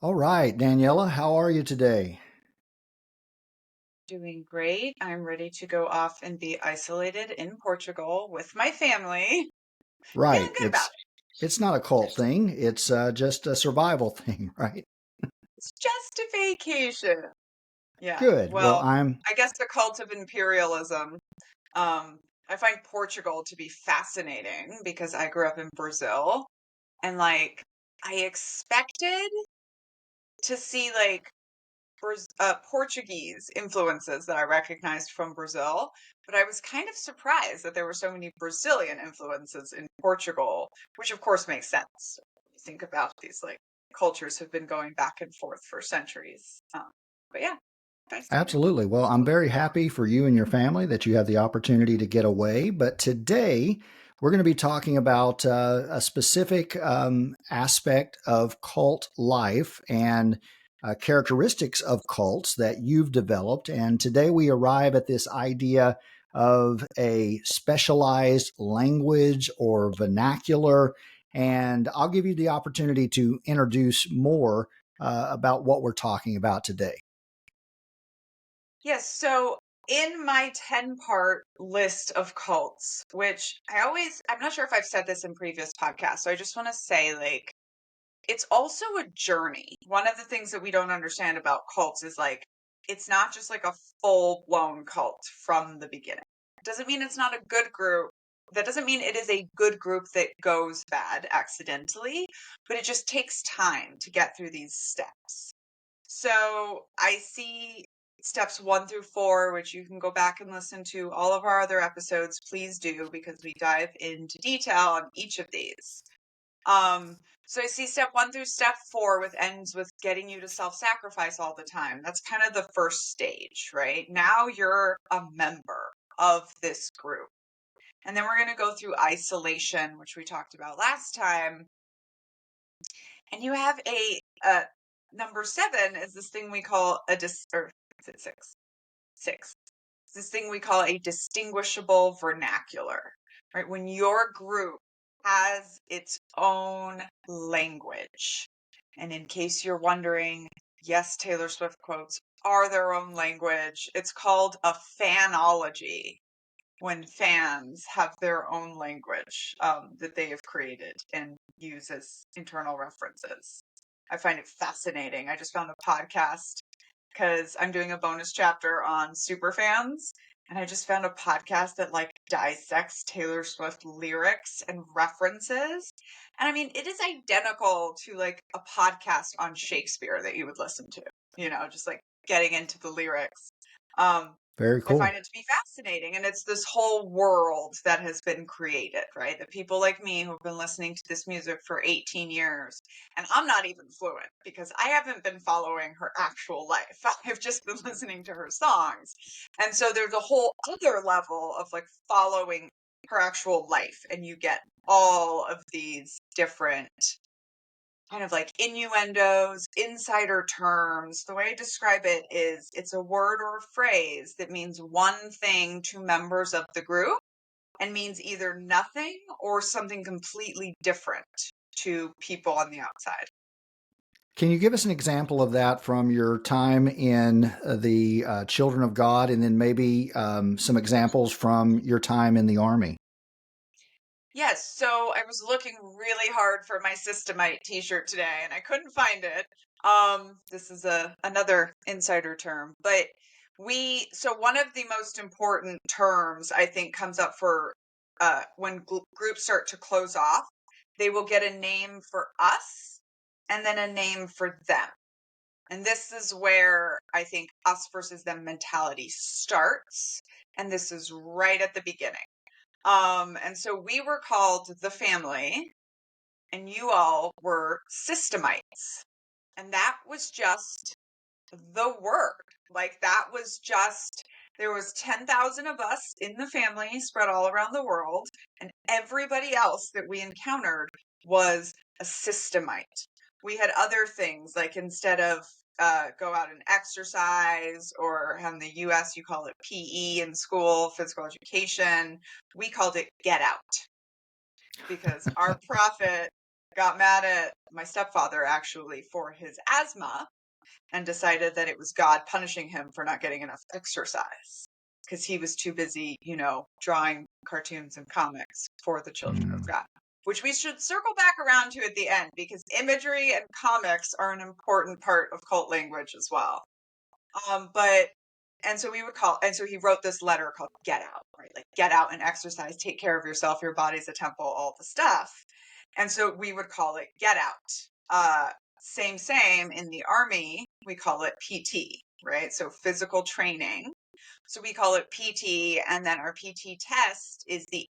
All right, Daniela, how are you today? Doing great. I'm ready to go off and be isolated in Portugal with my family. Right, Feeling good about it. it's not a cult thing. It's just a survival thing, right? It's just a vacation. Yeah. Good. Well, Well, I'm I guess the cult of imperialism. I find Portugal to be fascinating because I grew up in Brazil and I expected to see Portuguese influences that I recognized from Brazil, but I was kind of surprised that there were so many Brazilian influences in Portugal, which of course makes sense. You think about these cultures have been going back and forth for centuries. But yeah, fascinating. absolutely. Well, I'm very happy for you and your family that you have the opportunity to get away. But today, we're going to be talking about a specific aspect of cult life and characteristics of cults that you've developed. And today, we arrive at this idea of a specialized language or vernacular. And I'll give you the opportunity to introduce more about what we're talking about today. Yes, so in my 10-part list of cults, which I'm not sure if I've said this in previous podcasts, so I just want to say, it's also a journey. One of the things that we don't understand about cults is it's not just like a full blown cult from the beginning. Doesn't mean it's not a good group. That doesn't mean it is a good group that goes bad accidentally, but it just takes time to get through these steps. So I see steps 1 through 4, which you can go back and listen to all of our other episodes. Please do, because we dive into detail on each of these. So I see step 1 through step 4 with ends with getting you to self-sacrifice all the time. That's kind of the first stage, right? Now you're a member of this group. And then we're going to go through isolation, which we talked about last time. And you have number 7 is this thing we call or is it 6? 6. This thing we call a distinguishable vernacular, right? When your group has its own language. And in case you're wondering, yes, Taylor Swift quotes are their own language. It's called a fanology when fans have their own language that they have created and use as internal references. I find it fascinating. I just found a podcast because I'm doing a bonus chapter on super fans. And I just found a podcast that dissects Taylor Swift lyrics and references. And I mean, it is identical to a podcast on Shakespeare that you would listen to, just getting into the lyrics. Um, Very I find cool. it to be fascinating. And it's this whole world that has been created, right? The people like me who've been listening to this music for 18 years. And I'm not even fluent because I haven't been following her actual life. I've just been listening to her songs. And so there's a whole other level of following her actual life. And you get all of these different kind of innuendos, insider terms. The way I describe it is it's a word or a phrase that means one thing to members of the group and means either nothing or something completely different to people on the outside. Can you give us an example of that from your time in the Children of God, and then maybe some examples from your time in the Army? Yes, so I was looking really hard for my Systemite t-shirt today and I couldn't find it. This is another insider term, but so one of the most important terms I think comes up for when groups start to close off. They will get a name for us and then a name for them. And this is where I think us versus them mentality starts. And this is right at the beginning. And so we were called the family, and you all were systemites. And that was just the word. That was just, there was 10,000 of us in the family spread all around the world, and everybody else that we encountered was a systemite. We had other things, like instead of go out and exercise, or in the US, you call it PE in school, physical education. We called it get out because our prophet got mad at my stepfather actually for his asthma and decided that it was God punishing him for not getting enough exercise because he was too busy, drawing cartoons and comics for the children of Mm. God, which we should circle back around to at the end because imagery and comics are an important part of cult language as well. And so he wrote this letter called Get Out, right? Like, get out and exercise, take care of yourself, your body's a temple, all the stuff. And so we would call it Get Out. Same in the Army, we call it PT, right? So physical training. So we call it PT, and then our PT test is the,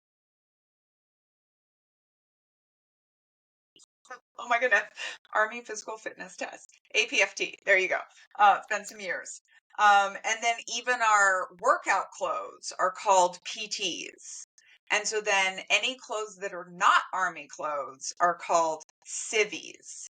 oh my goodness, Army Physical Fitness Test, APFT. There you go. It's been some years. And then even our workout clothes are called PTs. And so then any clothes that are not Army clothes are called civvies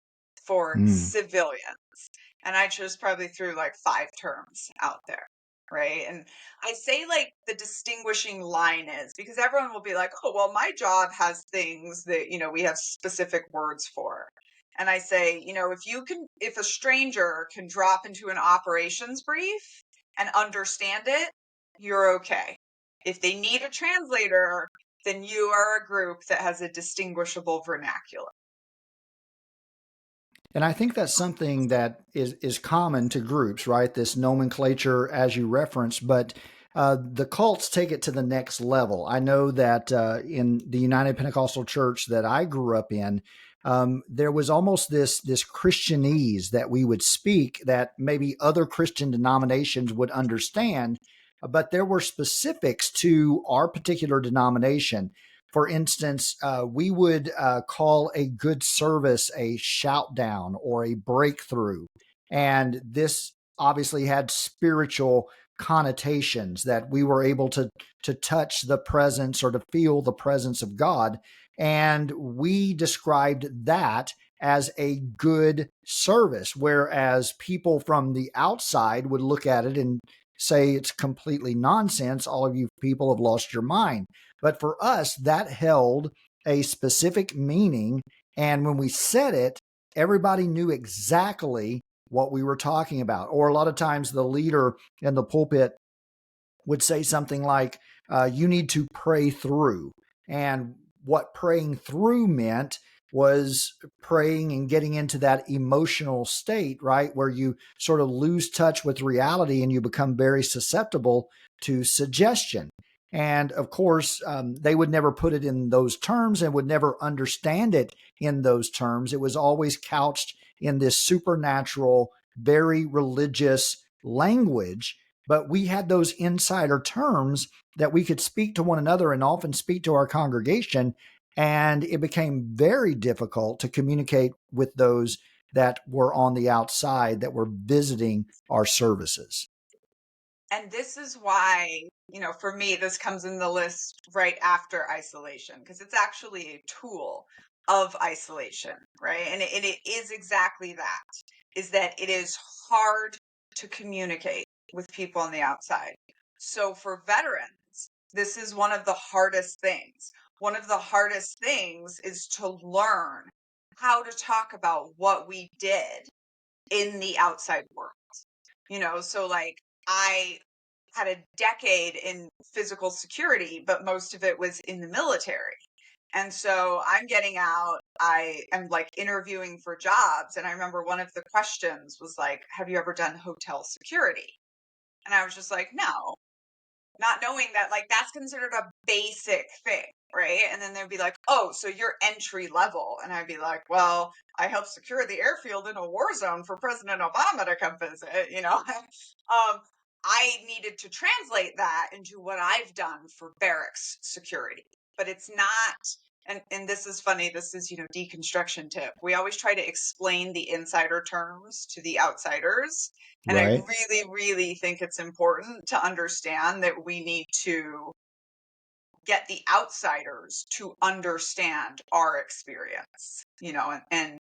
for Mm. civilians. And I just probably threw like 5 terms out there. Right. And I say like the distinguishing line is because everyone will be like, oh, well, my job has things that, we have specific words for. And I say, if a stranger can drop into an operations brief and understand it, you're okay. If they need a translator, then you are a group that has a distinguishable vernacular. And I think that's something that is common to groups, right? This nomenclature, as you referenced, but the cults take it to the next level. I know that in the United Pentecostal Church that I grew up in, there was almost this Christianese that we would speak that maybe other Christian denominations would understand, but there were specifics to our particular denomination. For instance, we would call a good service a shout down or a breakthrough. And this obviously had spiritual connotations that we were able to touch the presence or to feel the presence of God. And we described that as a good service, whereas people from the outside would look at it and say it's completely nonsense. All of you people have lost your mind. But for us, that held a specific meaning. And when we said it, everybody knew exactly what we were talking about. Or a lot of times the leader in the pulpit would say something like, you need to pray through. And what praying through meant was praying and getting into that emotional state, right? Where you sort of lose touch with reality and you become very susceptible to suggestion. And of course, they would never put it in those terms and would never understand it in those terms. It was always couched in this supernatural, very religious language. But we had those insider terms that we could speak to one another and often speak to our congregation. And it became very difficult to communicate with those that were on the outside that were visiting our services. And this is why, for me, this comes in the list right after isolation, because it's actually a tool of isolation, right? And it is exactly that, is that it is hard to communicate with people on the outside. So for veterans, this is one of the hardest things. One of the hardest things is to learn how to talk about what we did in the outside world. So like I had a decade in physical security, but most of it was in the military. And so I'm getting out, I am like interviewing for jobs. And I remember one of the questions was like, have you ever done hotel security? And I was just like, no, not knowing that like that's considered a basic thing, right? And then they'd be like, oh, so you're entry level. And I'd be like, well, I helped secure the airfield in a war zone for President Obama to come visit. I needed to translate that into what I've done for barracks security. But it's not, and this is funny, this is, deconstruction tip. We always try to explain the insider terms to the outsiders. And I Right. really, really think it's important to understand that we need to get the outsiders to understand our experience, and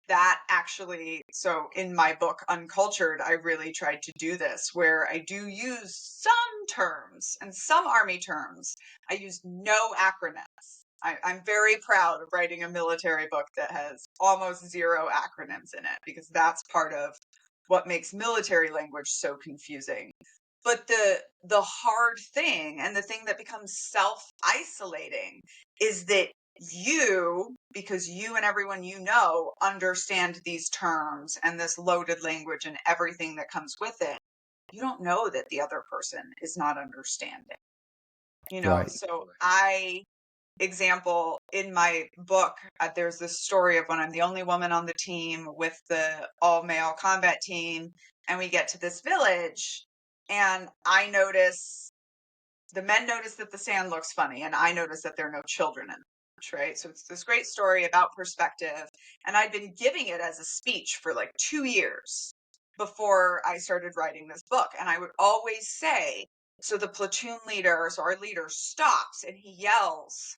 that actually, so in my book, Uncultured, I really tried to do this where I do use some terms and some Army terms. I use no acronyms. I'm very proud of writing a military book that has almost zero acronyms in it, because that's part of what makes military language so confusing. But the hard thing, and the thing that becomes self-isolating, is that you, because you and everyone you know understand these terms and this loaded language and everything that comes with it, you don't know that the other person is not understanding. Right. So example, in my book, there's this story of when I'm the only woman on the team with the all male combat team, and we get to this village, and I notice the men notice that the sand looks funny, and I notice that there are no children in it, right? So it's this great story about perspective, and I'd been giving it as a speech for like 2 years before I started writing this book, and I would always say, so the platoon leader, so our leader, stops and he yells,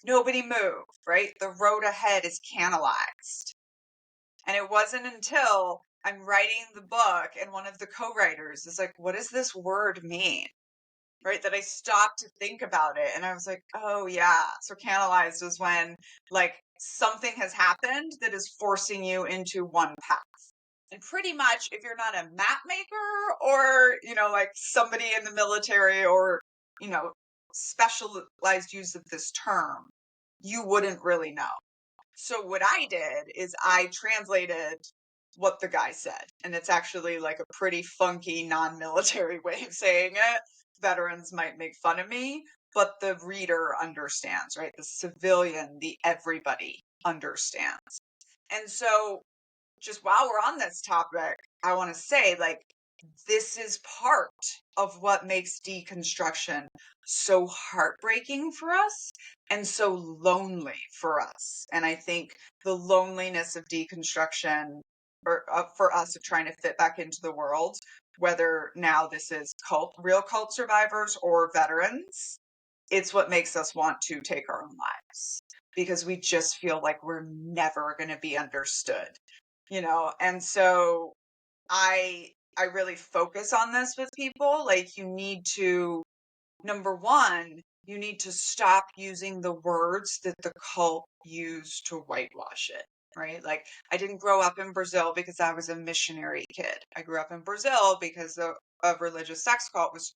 "Nobody move," right? The road ahead is canalized. And it wasn't until I'm writing the book and one of the co-writers is like, "What does this word mean?" Right? That I stopped to think about it. And I was like, oh yeah. So canalized is when like something has happened that is forcing you into one path. And pretty much if you're not a map maker or, like somebody in the military or, you know, specialized use of this term, you wouldn't really know. So what I did is I translated what the guy said. And it's actually like a pretty funky non-military way of saying it. Veterans might make fun of me, but the reader understands, right? The civilian, the everybody understands. And so just while we're on this topic, I want to say, like, this is part of what makes deconstruction so heartbreaking for us and so lonely for us. And I think the loneliness of deconstruction, or for us of trying to fit back into the world, whether now this is real cult survivors or veterans, it's what makes us want to take our own lives, because we just feel like we're never going to be understood. And so I really focus on this with people. Like, you need to, number one, you need to stop using the words that the cult used to whitewash it, right? Like, I didn't grow up in Brazil because I was a missionary kid. I grew up in Brazil because a religious sex cult was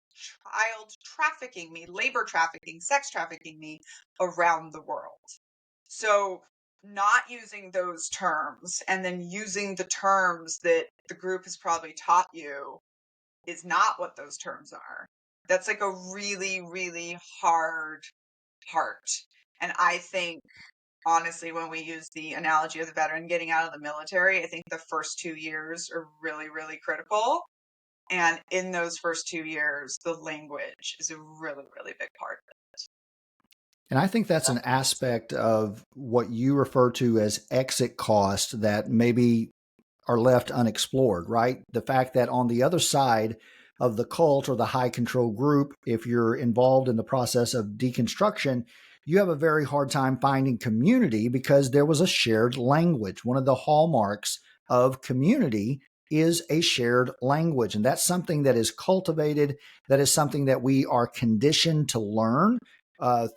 child trafficking me, labor trafficking, sex trafficking me around the world. So not using those terms and then using the terms that the group has probably taught you is not what those terms are. That's like a really, really hard part. And I think, honestly, when we use the analogy of the veteran getting out of the military, I think the first 2 years are really, really critical. And in those first 2 years, the language is a really, really big part of it. And I think that's an aspect of what you refer to as exit cost that maybe are left unexplored, right? The fact that on the other side of the cult or the high control group, if you're involved in the process of deconstruction, you have a very hard time finding community because there was a shared language. One of the hallmarks of community is a shared language. And that's something that is cultivated, that is something that we are conditioned to learn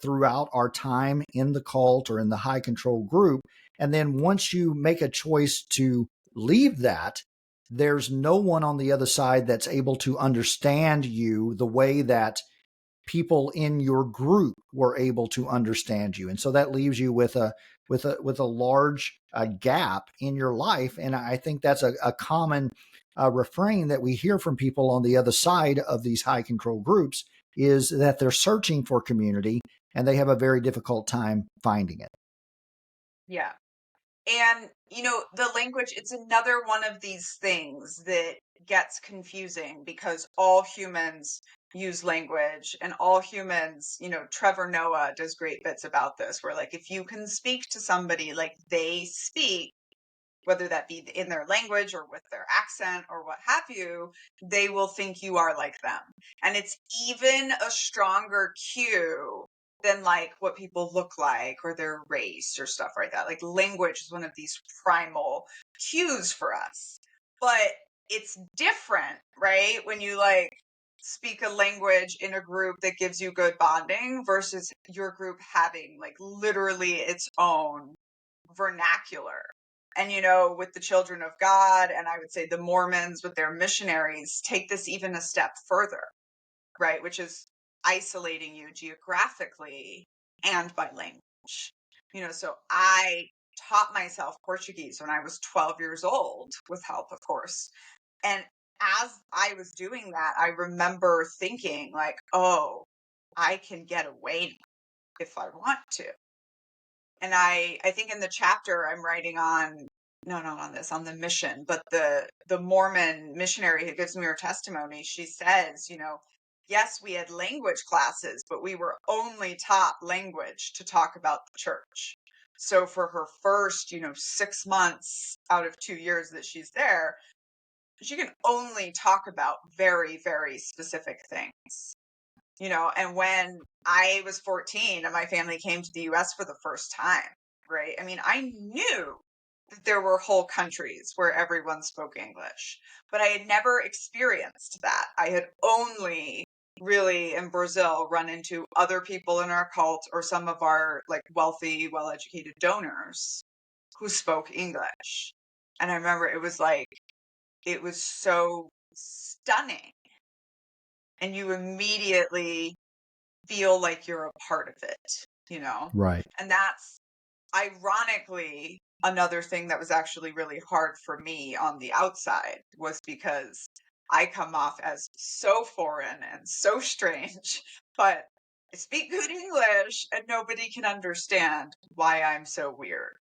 throughout our time in the cult or in the high control group. And then once you make a choice to leave that, there's no one on the other side that's able to understand you the way that people in your group were able to understand you. And so that leaves you with a large gap in your life. And I think that's a common refrain that we hear from people on the other side of these high control groups, is that they're searching for community and they have a very difficult time finding it. Yeah. And, the language, it's another one of these things that gets confusing because all humans use language, and all humans, Trevor Noah does great bits about this, where like, if you can speak to somebody like they speak, whether that be in their language or with their accent or what have you, they will think you are like them. And it's even a stronger cue than like what people look like or their race or stuff like that. Like, language is one of these primal cues for us. But it's different, right? When you like speak a language in a group that gives you good bonding versus your group having like literally its own vernacular. And, with the children of God, and I would say the Mormons with their missionaries, take this even a step further, right? Which is isolating you geographically and by language. So I taught myself Portuguese when I was 12 years old with help, of course. And as I was doing that, I remember thinking like, oh, I can get away if I want to. And I think in the chapter I'm writing on, no, not on this, on the mission, but the Mormon missionary who gives me her testimony, she says, yes, we had language classes, but we were only taught language to talk about the church. So for her first, 6 months out of 2 years that she's there, she can only talk about very, very specific things. And when I was 14 and my family came to the US for the first time, right? I mean, I knew that there were whole countries where everyone spoke English, but I had never experienced that. I had only really in Brazil run into other people in our cult or some of our like wealthy, well-educated donors who spoke English. And I remember it was so stunning. And you immediately feel like you're a part of it. Right. And that's ironically another thing that was actually really hard for me on the outside was because I come off as so foreign and so strange, but I speak good English and nobody can understand why I'm so weird.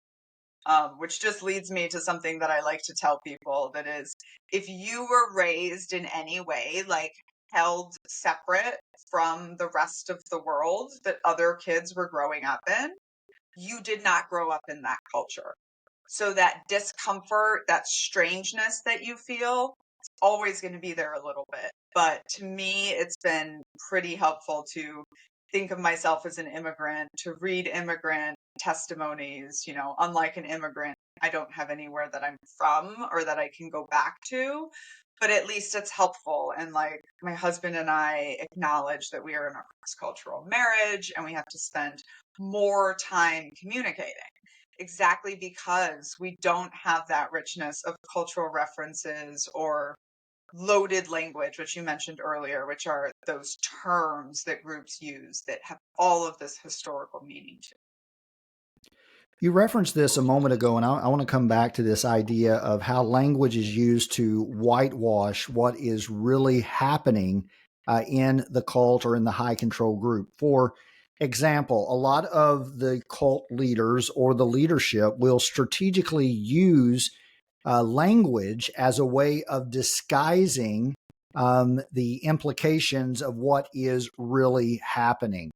Which just leads me to something that I like to tell people that is, if you were raised in any way, like held separate from the rest of the world that other kids were growing up in, you did not grow up in that culture. So that discomfort, that strangeness that you feel, it's always going to be there a little bit. But to me, it's been pretty helpful to think of myself as an immigrant, to read immigrant testimonies. Unlike an immigrant, I don't have anywhere that I'm from or that I can go back to, but at least it's helpful. And like my husband and I acknowledge that we are in a cross-cultural marriage and we have to spend more time communicating, exactly because we don't have that richness of cultural references or loaded language, which you mentioned earlier, which are those terms that groups use that have all of this historical meaning to. You referenced this a moment ago, and I want to come back to this idea of how language is used to whitewash what is really happening in the cult or in the high control group. For example, a lot of the cult leaders or the leadership will strategically use language as a way of disguising the implications of what is really happening.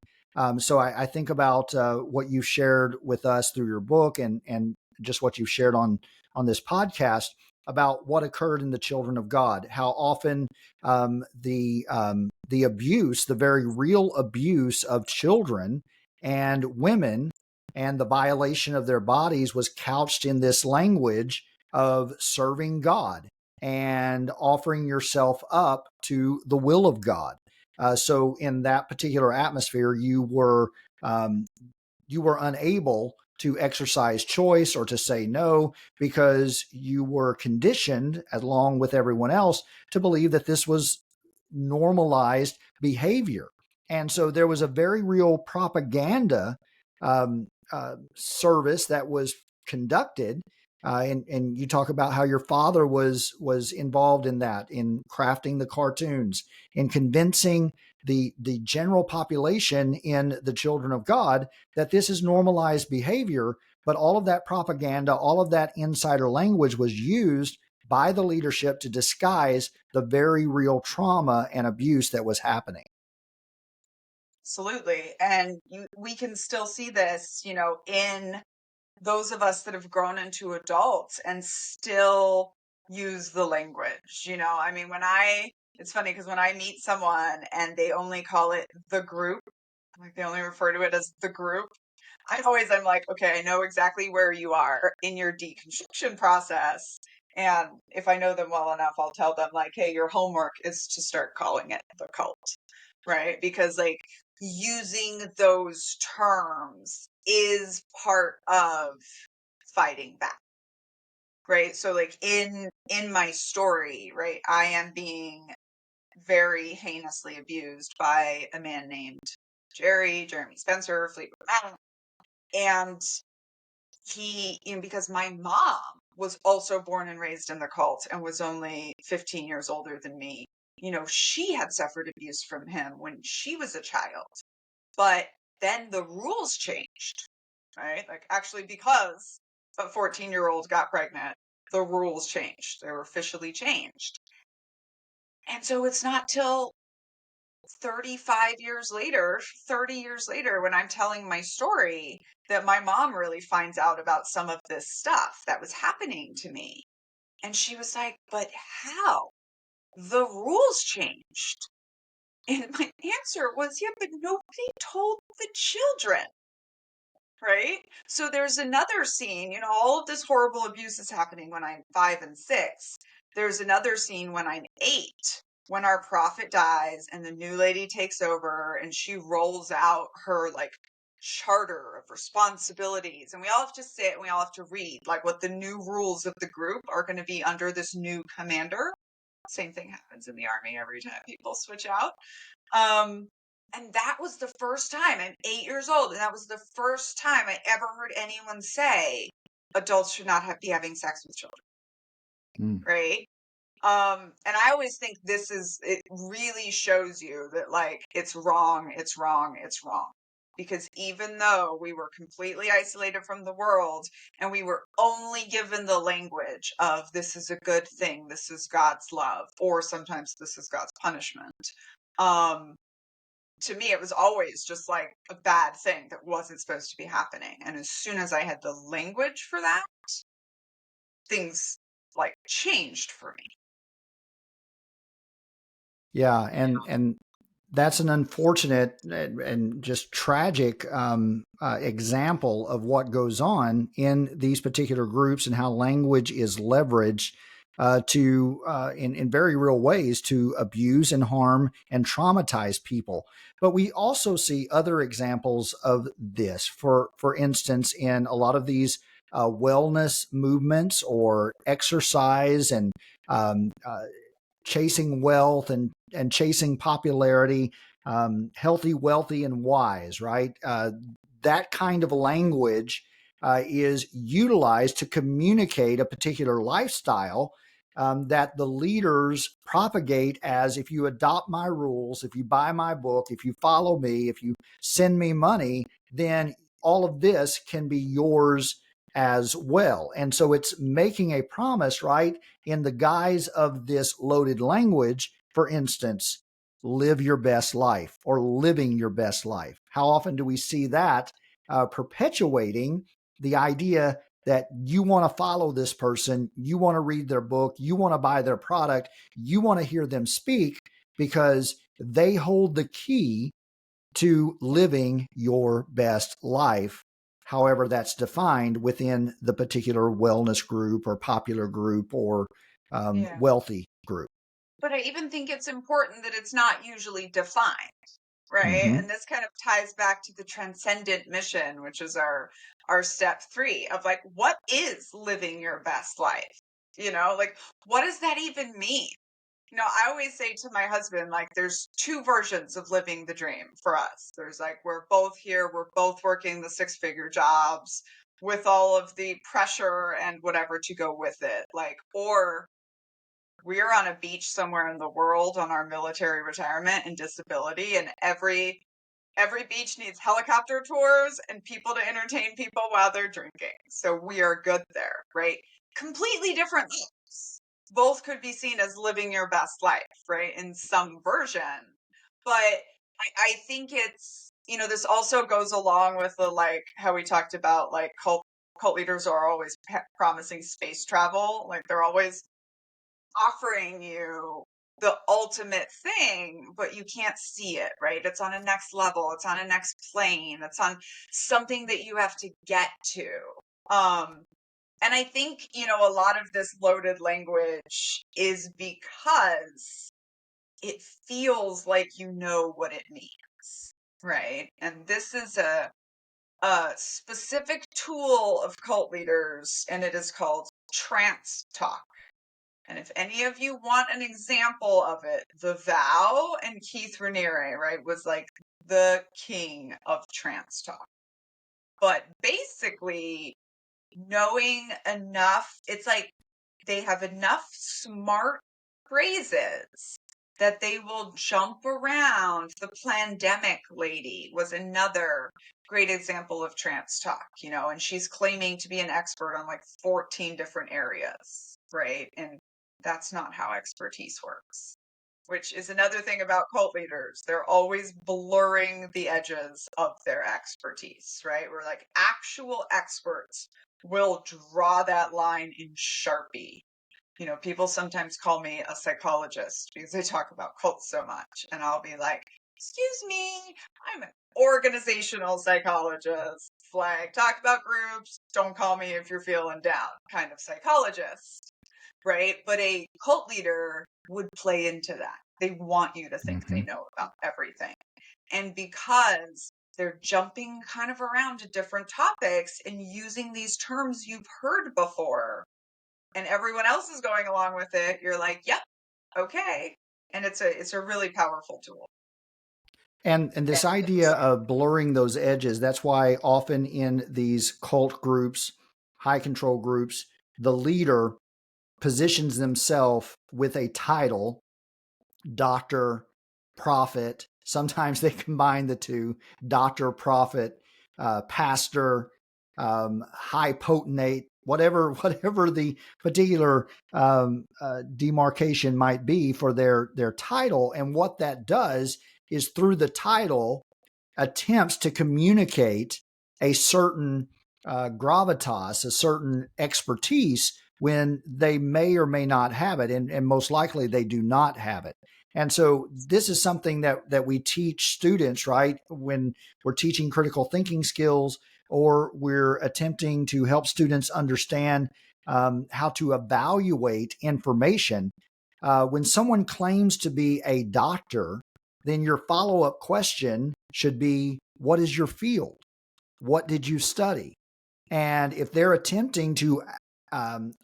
So I think about what you shared with us through your book and just what you've shared on this podcast about what occurred in the children of God, how often the abuse, the very real abuse of children and women and the violation of their bodies was couched in this language of serving God and offering yourself up to the will of God. So in that particular atmosphere, you were unable to exercise choice or to say no because you were conditioned, along with everyone else, to believe that this was normalized behavior. And so there was a very real propaganda service that was conducted. And you talk about how your father was involved in that, in crafting the cartoons, in convincing the general population in the children of God that this is normalized behavior. But all of that propaganda, all of that insider language was used by the leadership to disguise the very real trauma and abuse that was happening. Absolutely. And we can still see this, in those of us that have grown into adults and still use the language. I mean, it's funny because when I meet someone and they only call it the group, like they only refer to it as the group, I'm like, okay, I know exactly where you are in your deconstruction process. And if I know them well enough, I'll tell them like, hey, your homework is to start calling it the cult, right? Because like using those terms is part of fighting back, right? So like in my story, right, I am being very heinously abused by a man named Jeremy Spencer, Fleetwood Mac. And because my mom was also born and raised in the cult and was only 15 years older than me, she had suffered abuse from him when she was a child. But then the rules changed, right? Like actually because a 14-year-old got pregnant, the rules changed. They were officially changed. And so it's not till 35 years later, 30 years later, when I'm telling my story, that my mom really finds out about some of this stuff that was happening to me. And she was like, but how? The rules changed. And my answer was, yeah, but nobody told the children. Right? So there's another scene, all of this horrible abuse is happening when I'm 5 and 6. There's another scene when I'm 8, when our prophet dies and the new lady takes over and she rolls out her like charter of responsibilities. And we all have to sit and we all have to read like what the new rules of the group are going to be under this new commander. Same thing happens in the army every time people switch out. And that was the first time. I'm 8 years old, and that was the first time I ever heard anyone say adults should not be having sex with children, right? And I always think it really shows you that like it's wrong, it's wrong, it's wrong. Because even though we were completely isolated from the world and we were only given the language of this is a good thing, this is God's love, or sometimes this is God's punishment. To me, it was always just like a bad thing that wasn't supposed to be happening. And as soon as I had the language for that, things like changed for me. Yeah, and that's an unfortunate and just tragic example of what goes on in these particular groups and how language is leveraged in very real ways to abuse and harm and traumatize people. But we also see other examples of this. For instance, in a lot of these wellness movements or exercise and chasing wealth and chasing popularity, healthy, wealthy, and wise, right? That kind of language is utilized to communicate a particular lifestyle that the leaders propagate as if you adopt my rules, if you buy my book, if you follow me, if you send me money, then all of this can be yours as well. And so it's making a promise, right, in the guise of this loaded language. For instance, live your best life or living your best life. How often do we see that perpetuating the idea that you want to follow this person, you want to read their book, you want to buy their product, you want to hear them speak because they hold the key to living your best life, however that's defined within the particular wellness group or popular group or Yeah. wealthy group. But I even think it's important that it's not usually defined, right? Mm-hmm. And this kind of ties back to the transcendent mission, which is our step 3 of like, what is living your best life? Like, what does that even mean? I always say to my husband, like, there's 2 versions of living the dream for us. There's like, we're both here, we're both working the 6-figure jobs with all of the pressure and whatever to go with it. Like, or we're on a beach somewhere in the world on our military retirement and disability, and every beach needs helicopter tours and people to entertain people while they're drinking. So we are good there, right? Completely different lives. Both could be seen as living your best life, right? In some version. But I think it's, this also goes along with the, like, how we talked about, like, cult leaders are always promising space travel. Like, they're always offering you the ultimate thing, but you can't see it, right? It's on a next level, it's on a next plane, it's on something that you have to get to. And I think, a lot of this loaded language is because it feels like you know what it means, right? And this is a specific tool of cult leaders, and it is called Transtalk. And if any of you want an example of it, the Vow and Keith Raniere, right, was like the king of Transtalk. But basically, knowing enough, it's like they have enough smart phrases that they will jump around. The Plandemic lady was another great example of trans talk, and she's claiming to be an expert on like 14 different areas, right? And that's not how expertise works, which is another thing about cult leaders. They're always blurring the edges of their expertise, right? We're like actual experts will draw that line in Sharpie. People sometimes call me a psychologist because they talk about cults so much. And I'll be like, excuse me, I'm an organizational psychologist. Like, talk about groups, don't call me if you're feeling down kind of psychologist, right? But a cult leader would play into that. They want you to think they know about everything. And because they're jumping kind of around to different topics and using these terms you've heard before, and everyone else is going along with it, you're like, yep, okay. And it's a really powerful tool. And this idea of blurring those edges, that's why often in these cult groups, high control groups, the leader positions themselves with a title, doctor, prophet. Sometimes they combine the two, doctor, prophet, pastor, high potentate, whatever the particular demarcation might be for their title. And what that does is through the title attempts to communicate a certain gravitas, a certain expertise when they may or may not have it, and most likely they do not have it. And so this is something that we teach students, right? When we're teaching critical thinking skills, or we're attempting to help students understand how to evaluate information. When someone claims to be a doctor, then your follow-up question should be, what is your field? What did you study? And if they're attempting to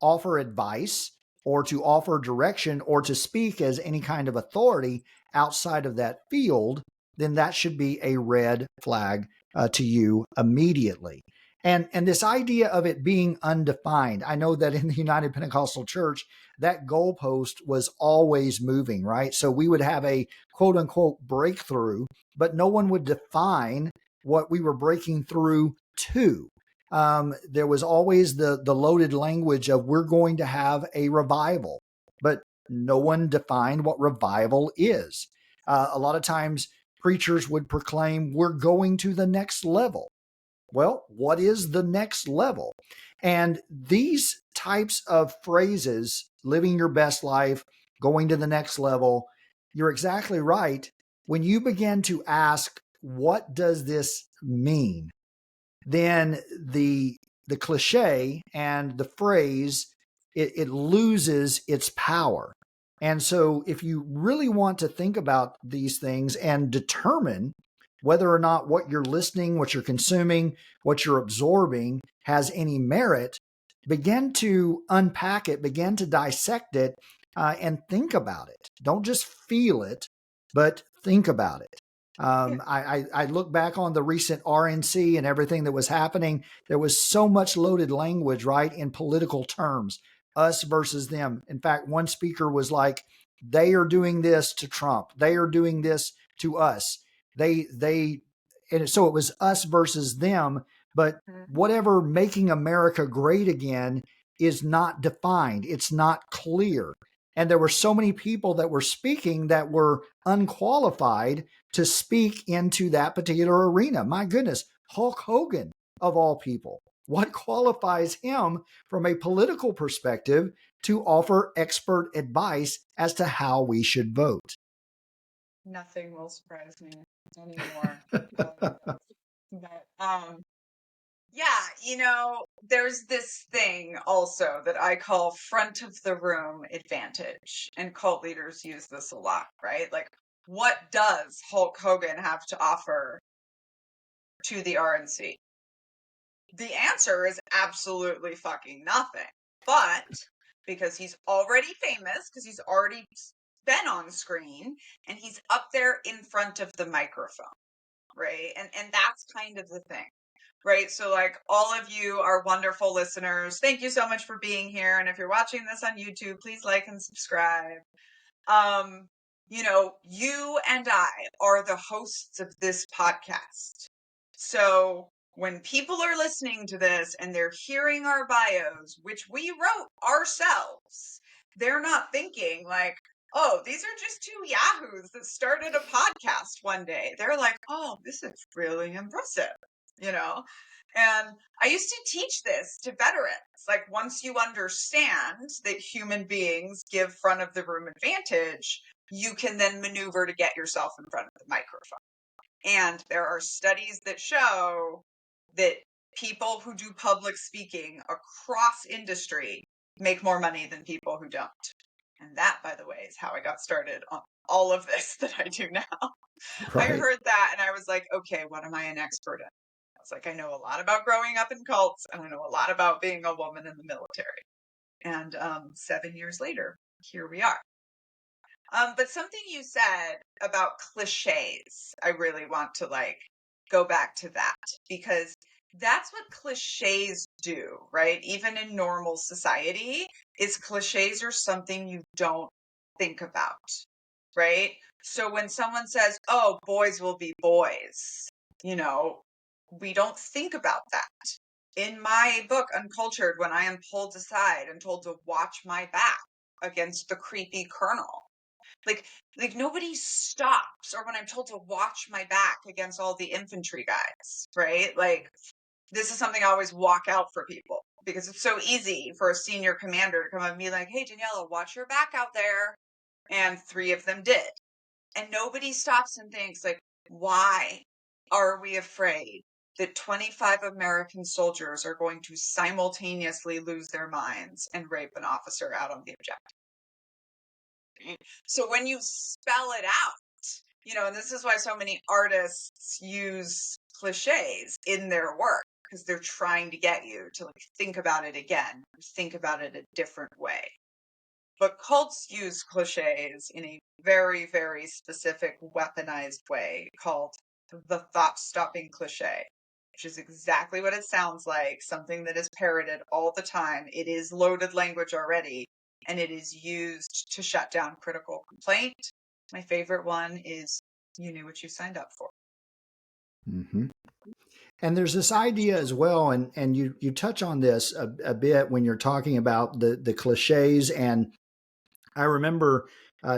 offer advice or to offer direction or to speak as any kind of authority outside of that field, then that should be a red flag to you immediately. And this idea of it being undefined, I know that in the United Pentecostal Church, that goalpost was always moving, right? So we would have a quote unquote breakthrough, but no one would define what we were breaking through to. There was always the loaded language of we're going to have a revival, but no one defined what revival is. A lot of times preachers would proclaim we're going to the next level. Well, what is the next level? And these types of phrases, living your best life, going to the next level, you're exactly right. When you begin to ask, what does this mean? Then the cliche and the phrase, it loses its power. And so if you really want to think about these things and determine whether or not what you're listening, what you're consuming, what you're absorbing has any merit, begin to unpack it, begin to dissect it, and think about it. Don't just feel it, but think about it. I look back on the recent RNC and everything that was happening. There was so much loaded language, right, in political terms, us versus them. In fact, one speaker was like, they are doing this to Trump. They are doing this to us. And so it was us versus them. But whatever making America great again is not defined. It's not clear. And there were so many people that were speaking that were unqualified to speak into that particular arena. My goodness, Hulk Hogan, of all people. What qualifies him from a political perspective to offer expert advice as to how we should vote? Nothing will surprise me anymore. But Yeah, there's this thing also that I call front of the room advantage, and cult leaders use this a lot, right? Like, what does Hulk Hogan have to offer to the RNC? The answer is absolutely fucking nothing. But because he's already famous, because he's already been on screen, and he's up there in front of the microphone, right? And that's kind of the thing. Right. So, like, all of you are wonderful listeners. Thank you so much for being here. And if you're watching this on YouTube, please like and subscribe. You and I are the hosts of this podcast. So when people are listening to this and they're hearing our bios, which we wrote ourselves, they're not thinking like, oh, these are just two yahoos that started a podcast one day. They're like, oh, this is really impressive, you know? And I used to teach this to veterans. Like, once you understand that human beings give front of the room advantage, you can then maneuver to get yourself in front of the microphone. And there are studies that show that people who do public speaking across industry make more money than people who don't. And that, by the way, is how I got started on all of this that I do now. I Right. heard that and I was like, okay, what am I an expert in? I was like, I know a lot about growing up in cults and I know a lot about being a woman in the military. And 7 years later, here we are. But something you said about cliches, I really want to go back to that, because that's what cliches do, right? Even in normal society, is cliches are something you don't think about, right? So when someone says, oh, boys will be boys, we don't think about that. In my book, Uncultured, when I am pulled aside and told to watch my back against the creepy colonel, like nobody stops, or when I'm told to watch my back against all the infantry guys, right? Like, this is something I always walk out for people, because it's so easy for a senior commander to come up and be like, hey, Daniela, watch your back out there. And 3 of them did. And nobody stops and thinks, like, why are we afraid that 25 American soldiers are going to simultaneously lose their minds and rape an officer out on the objective? So when you spell it out, and this is why so many artists use cliches in their work, because they're trying to get you to think about it again, think about it a different way. But cults use cliches in a very, very specific weaponized way called the thought-stopping cliche, which is exactly what it sounds like, something that is parroted all the time. It is loaded language already, and it is used to shut down critical complaint. My favorite one is, you knew what you signed up for. Mm-hmm. And there's this idea as well, and you touch on this a bit when you're talking about the cliches. And I remember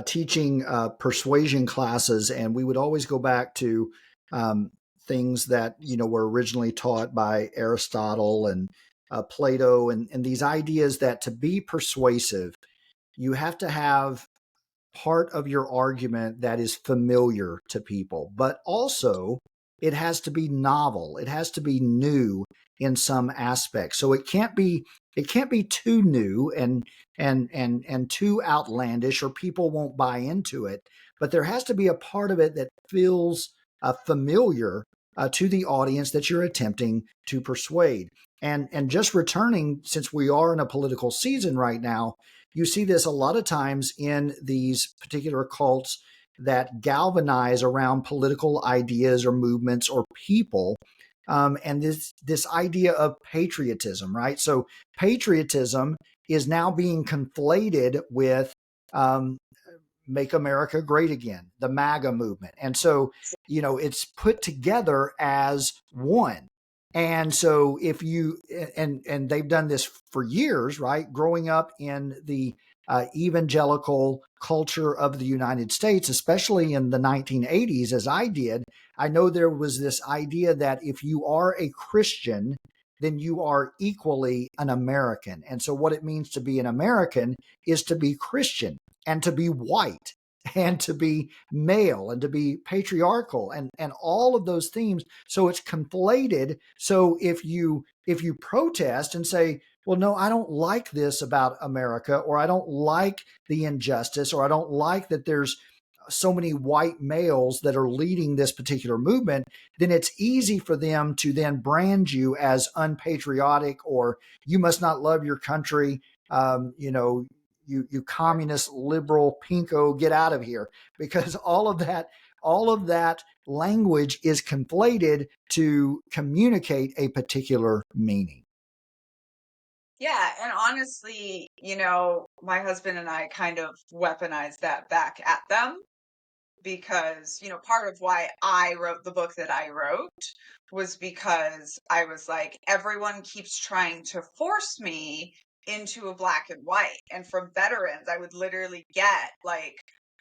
teaching persuasion classes, and we would always go back to things that were originally taught by Aristotle and Plato, and these ideas that to be persuasive, you have to have part of your argument that is familiar to people, but also it has to be novel. It has to be new in some aspects. So it can't be too new and too outlandish, or people won't buy into it. But there has to be a part of it that feels familiar to the audience that you're attempting to persuade. And just returning, since we are in a political season right now, you see this a lot of times in these particular cults that galvanize around political ideas or movements or people. And this idea of patriotism, right? So patriotism is now being conflated with Make America Great Again, the MAGA movement. And so, it's put together as one. And so if you and they've done this for years, right? Growing up in the evangelical culture of the United States, especially in the 1980s, as I did, I know there was this idea that if you are a Christian, then you are equally an American. And so what it means to be an American is to be Christian and to be white. and to be male and to be patriarchal and all of those themes. So it's conflated. So if you protest and say, well, no, I don't like this about America, or I don't like the injustice, or I don't like that there's so many white males that are leading this particular movement, then it's easy for them to then brand you as unpatriotic, or you must not love your country. You communist liberal pinko, get out of here, because all of that language is conflated to communicate a particular meaning. Yeah, and honestly, my husband and I kind of weaponized that back at them because, part of why I wrote the book that I wrote was because I was like, everyone keeps trying to force me into a black and white. And from veterans, I would literally get like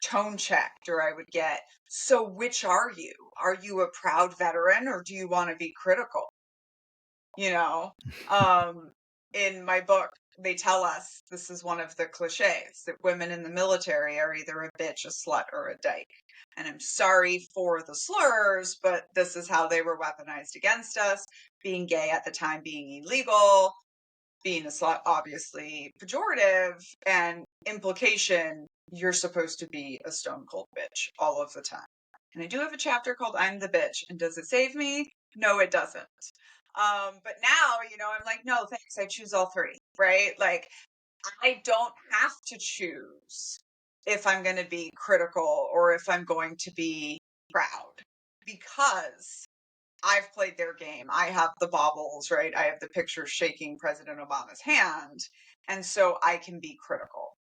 tone checked, or I would get, so which are you? Are you a proud veteran, or do you want to be critical? you know um in my book, they tell us this is one of the cliches, that women in the military are either a bitch, a slut, or a dyke. And I'm sorry for the slurs, but this is how they were weaponized against us. Being gay at the time being illegal, being a slut obviously pejorative, and implication, you're supposed to be a stone cold bitch all of the time. And I do have a chapter called I'm the Bitch. And does it save me? No, it doesn't. But now, I'm like, no, thanks. I choose all three, right? Like, I don't have to choose if I'm going to be critical or if I'm going to be proud, because I've played their game. I have the baubles, right? I have the picture shaking President Obama's hand. And so I can be critical.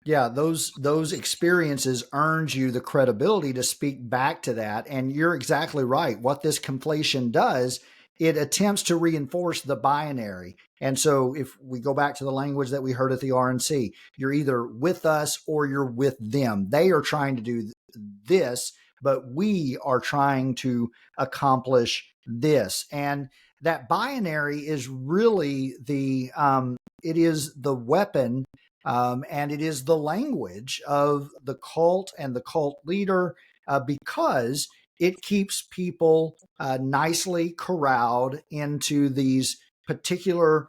Yeah, those experiences earns you the credibility to speak back to that. And you're exactly right. What this conflation does, it attempts to reinforce the binary. And so if we go back to the language that we heard at the RNC, you're either with us or you're with them. They are trying to do this, but we are trying to accomplish this. And that binary is really it is the weapon, and it is the language of the cult and the cult leader, because it keeps people nicely corralled into these particular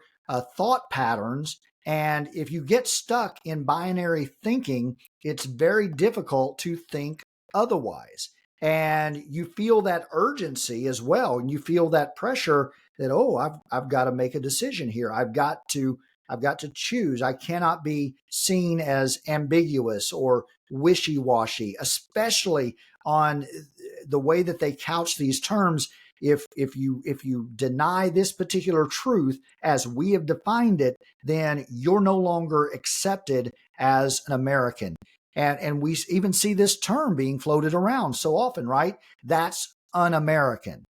thought patterns. And if you get stuck in binary thinking, it's very difficult to think otherwise. And you feel that urgency as well. And you feel that pressure that, oh, I've got to make a decision here. I've got to choose. I cannot be seen as ambiguous or wishy-washy, especially on the way that they couch these terms. If you deny this particular truth as we have defined it, then you're no longer accepted as an American. And we even see this term being floated around so often, right? That's un-American.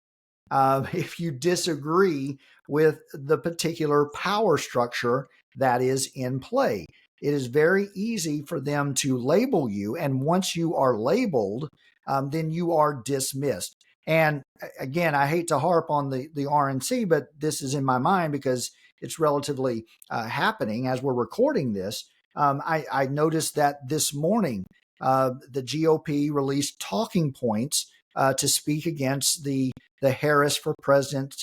If you disagree with the particular power structure that is in play. It is very easy for them to label you. And once you are labeled, then you are dismissed. And again, I hate to harp on the RNC, but this is in my mind because it's relatively happening as we're recording this. I noticed that this morning, the GOP released talking points to speak against the Harris for President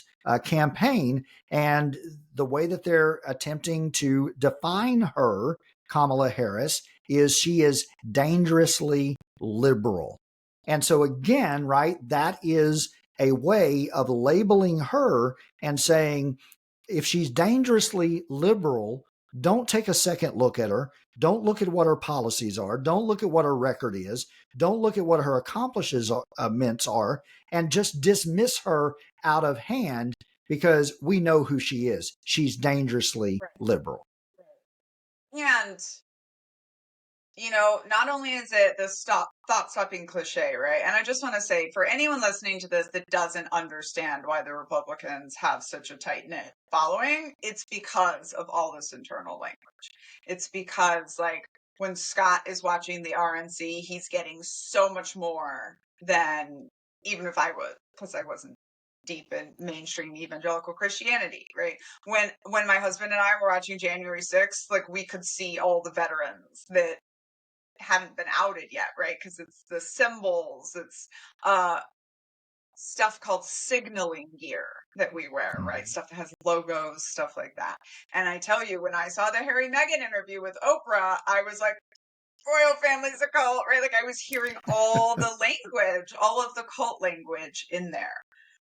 campaign, and the way that they're attempting to define her, Kamala Harris, is she is dangerously liberal. And so, again, right, that is a way of labeling her and saying, if she's dangerously liberal, don't take a second look at her. Don't look at what her policies are. Don't look at what her record is. Don't look at what her accomplishments are, and just dismiss her out of hand because we know who she is. She's dangerously Right. liberal. And, not only is it the thought stopping cliche, right? And I just want to say, for anyone listening to this that doesn't understand why the Republicans have such a tight knit following, it's because of all this internal language. It's because, like, when Scott is watching the RNC, he's getting so much more than even if I was, because I wasn't deep in mainstream evangelical Christianity, right? When my husband and I were watching January 6th, like, we could see all the veterans that haven't been outed yet, right? Because it's the symbols, it's stuff called signaling gear that we wear, right? Stuff that has logos, stuff like that. And I tell you, when I saw the Harry Meghan interview with Oprah, I was like, royal family's a cult, right? Like I was hearing all the language, all of the cult language in there.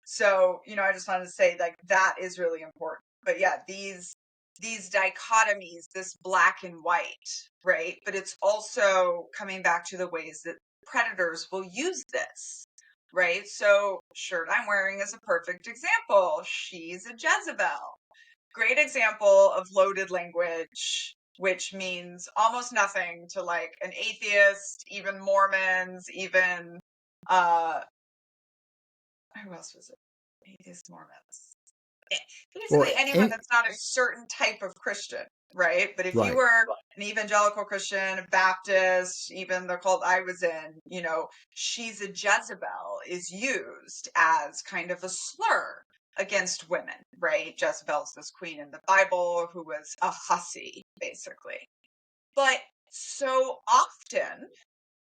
So, I just wanted to say like that is really important. But yeah, these dichotomies, this black and white, right? But it's also coming back to the ways that predators will use this, right? So, shirt I'm wearing is a perfect example. She's a Jezebel. Great example of loaded language, which means almost nothing to like an atheist, even Mormons, even who else was it? Atheist Mormons. Basically Or anyone that's not a certain type of Christian, right? But if you right. were an evangelical Christian, a Baptist, even the cult I was in, she's a Jezebel is used as kind of a slur against women, right? Jezebel's this queen in the Bible who was a hussy, basically. But so often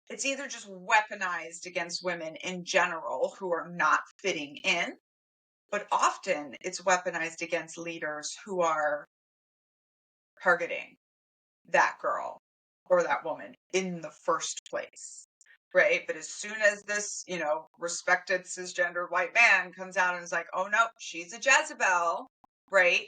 it's either just weaponized against women in general who are not fitting in, but often it's weaponized against leaders who are targeting that girl or that woman in the first place. Right. But as soon as this, respected cisgender white man comes out and is like, oh no, she's a Jezebel, right?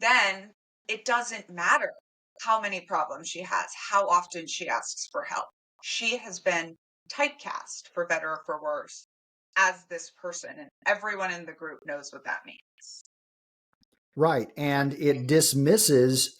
Then it doesn't matter how many problems she has, how often she asks for help. She has been typecast, for better or for worse, as this person. And everyone in the group knows what that means. Right. And it dismisses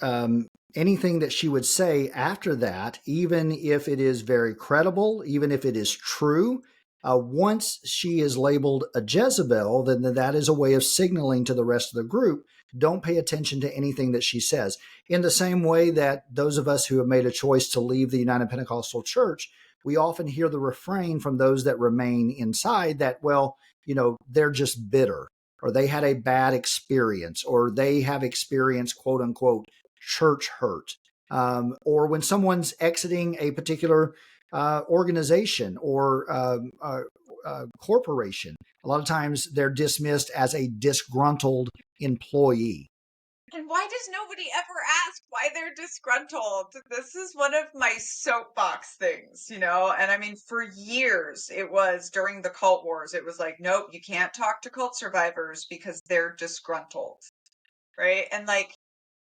anything that she would say after that, even if it is very credible, even if it is true. Once she is labeled a Jezebel, then that is a way of signaling to the rest of the group, don't pay attention to anything that she says. In the same way that those of us who have made a choice to leave the United Pentecostal Church, we often hear the refrain from those that remain inside that, well, they're just bitter, or they had a bad experience, or they have experienced quote unquote church hurt. Or when someone's exiting a particular organization or corporation, a lot of times they're dismissed as a disgruntled employee. And why does nobody ever ask why they're disgruntled? This is one of my soapbox things, And I mean, for years, it was during the cult wars, it was like, nope, you can't talk to cult survivors because they're disgruntled, right? And like,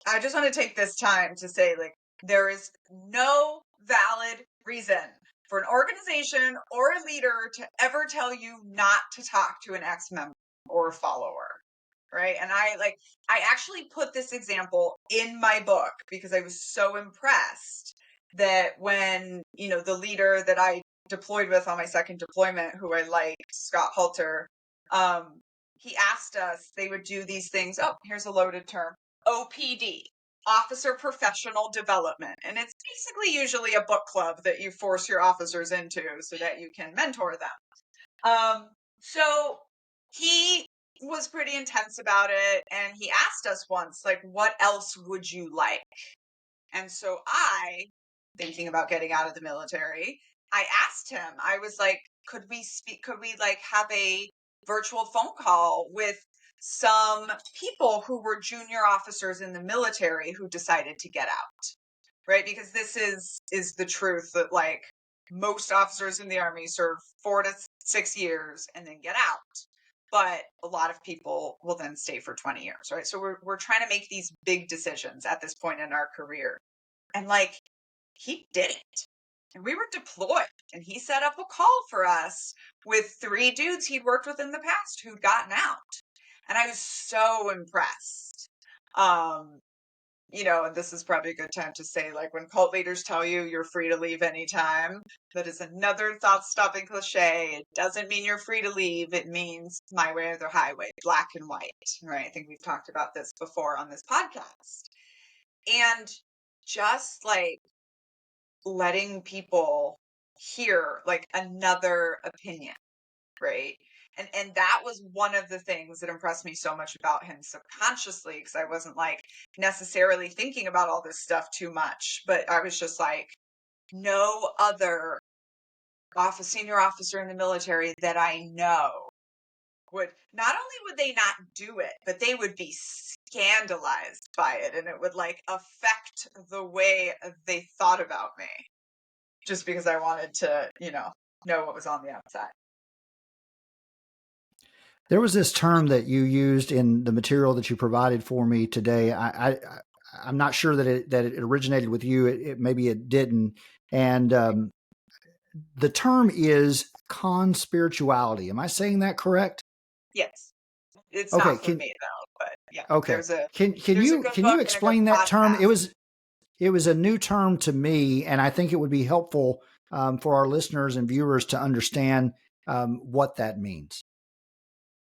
I just want to take this time to say, like, there is no valid reason for an organization or a leader to ever tell you not to talk to an ex-member or a follower. Right. And I actually put this example in my book because I was so impressed that when, the leader that I deployed with on my second deployment, who I liked, Scott Halter, he asked us, they would do these things. Oh, here's a loaded term. OPD, Officer Professional Development. And it's basically usually a book club that you force your officers into so that you can mentor them. So he was pretty intense about it, and he asked us once, like, what else would you like? And so I, thinking about getting out of the military, I asked him, I was like, could we like have a virtual phone call with some people who were junior officers in the military who decided to get out, right? Because this is the truth that like most officers in the Army serve 4 to 6 years and then get out. But a lot of people will then stay for 20 years, right? So we're trying to make these big decisions at this point in our career. And like, he did it. And we were deployed, and he set up a call for us with 3 dudes he'd worked with in the past who'd gotten out. And I was so impressed. And this is probably a good time to say, like, when cult leaders tell you you're free to leave anytime, that is another thought-stopping cliche. It doesn't mean you're free to leave. It means my way or the highway, black and white, right? I think we've talked about this before on this podcast. And just, like, letting people hear, like, another opinion, right? And that was one of the things that impressed me so much about him subconsciously, because I wasn't like necessarily thinking about all this stuff too much, but I was just like, no other senior officer in the military that I know would, not only would they not do it, but they would be scandalized by it, and it would like affect the way they thought about me, just because I wanted to, know what was on the outside. There was this term that you used in the material that you provided for me today. I'm not sure that it originated with you. Maybe it didn't. And the term is conspirituality. Am I saying that correct? Yes. It's Okay. not from me though, but yeah, Okay. there's a Can good can you book and a good explain that term? podcast. It was a new term to me, and I think it would be helpful for our listeners and viewers to understand what that means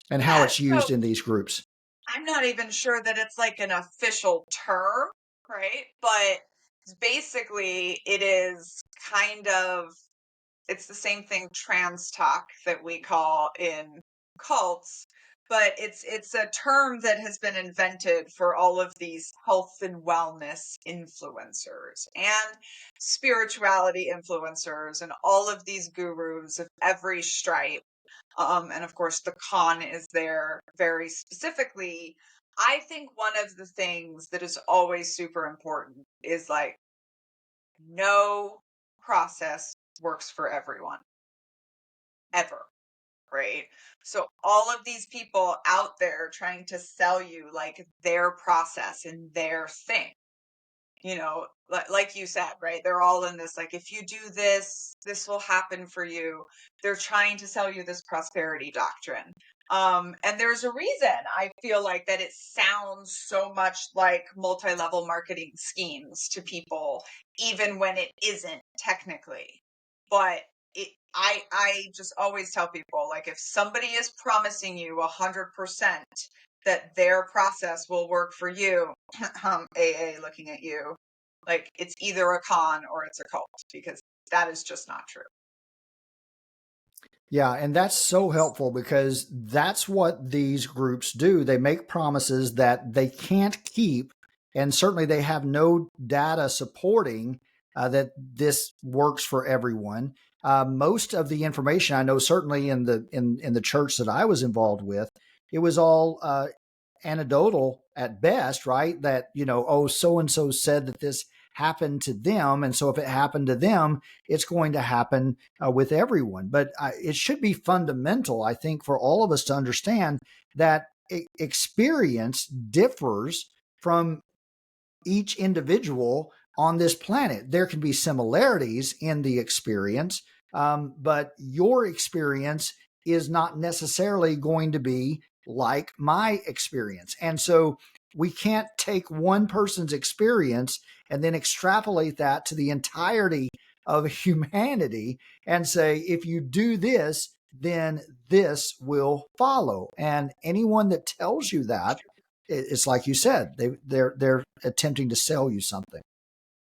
and how Yeah, it's so used in these groups. I'm not even sure that it's like an official term, right? But basically it is kind of, it's the same thing, Transtalk, that we call in cults, but it's a term that has been invented for all of these health and wellness influencers and spirituality influencers and all of these gurus of every stripe. And of course, the con is there very specifically. I think one of the things that is always super important is like, no process works for everyone ever, right? So all of these people out there trying to sell you like their process and their thing, like you said, right? They're all in this, like, if you do this, this will happen for you. They're trying to sell you this prosperity doctrine. And there's a reason I feel like that it sounds so much like multi-level marketing schemes to people, even when it isn't technically. But I just always tell people, like, if somebody is promising you 100% that their process will work for you, AA looking at you, like, it's either a con or it's a cult, because that is just not true. Yeah, and that's so helpful because that's what these groups do. They make promises that they can't keep, and certainly they have no data supporting that this works for everyone. Most of the information I know, certainly in the church that I was involved with, it was all anecdotal at best, right? That, oh, so and so said that this happened to them. And so if it happened to them, it's going to happen with everyone. But it should be fundamental, I think, for all of us to understand that experience differs from each individual on this planet. There can be similarities in the experience, but your experience is not necessarily going to be like my experience. And so we can't take one person's experience and then extrapolate that to the entirety of humanity and say, if you do this, then this will follow. And anyone that tells you that, it's like you said, they're attempting to sell you something.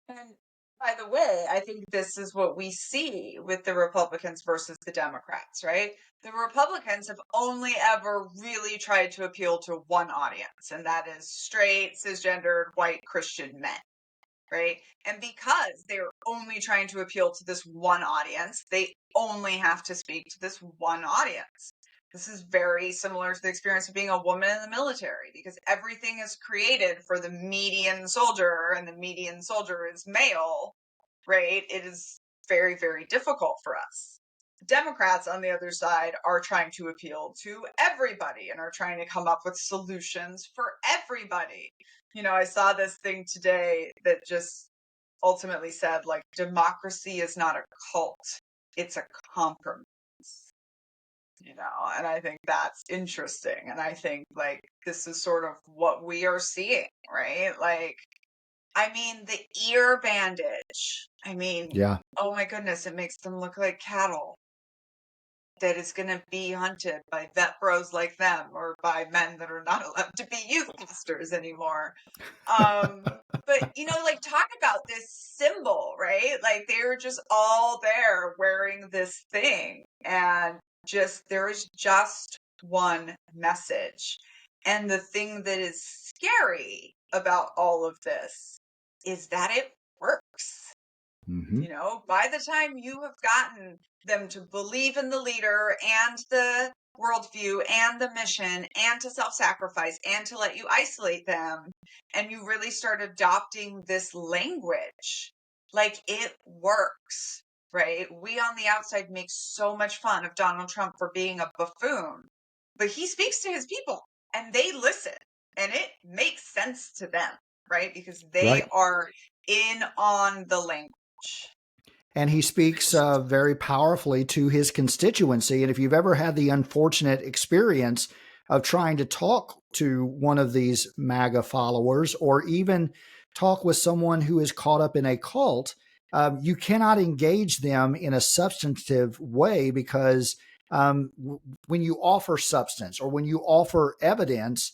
And by the way, I think this is what we see with the Republicans versus the Democrats, right? The Republicans have only ever really tried to appeal to one audience, and that is straight, cisgendered, white Christian men, right? And because they're only trying to appeal to this one audience, they only have to speak to this one audience. This is very similar to the experience of being a woman in the military, because everything is created for the median soldier, and the median soldier is male, right? It is very, very difficult for us. Democrats, on the other side, are trying to appeal to everybody and are trying to come up with solutions for everybody. I saw this thing today that just ultimately said, like, democracy is not a cult, it's a compromise. And I think that's interesting. And I think, like, this is sort of what we are seeing, right? Like, I mean, the ear bandage. I mean, Yeah. oh my goodness, it makes them look like cattle that is going to be hunted by vet bros like them, or by men that are not allowed to be youth pastors anymore. But like, talk about this symbol, right? Like, they're just all there wearing this thing, and just, there is just one message. And the thing that is scary about all of this is that it works. Mm-hmm. You know, by the time you have gotten them to believe in the leader and the worldview and the mission and to self-sacrifice and to let you isolate them, and you really start adopting this language, like it works, right? We on the outside make so much fun of Donald Trump for being a buffoon, but he speaks to his people and they listen and it makes sense to them, right? Because they Right. are in on the language. And he speaks very powerfully to his constituency. And if you've ever had the unfortunate experience of trying to talk to one of these MAGA followers, or even talk with someone who is caught up in a cult, you cannot engage them in a substantive way because when you offer substance or when you offer evidence,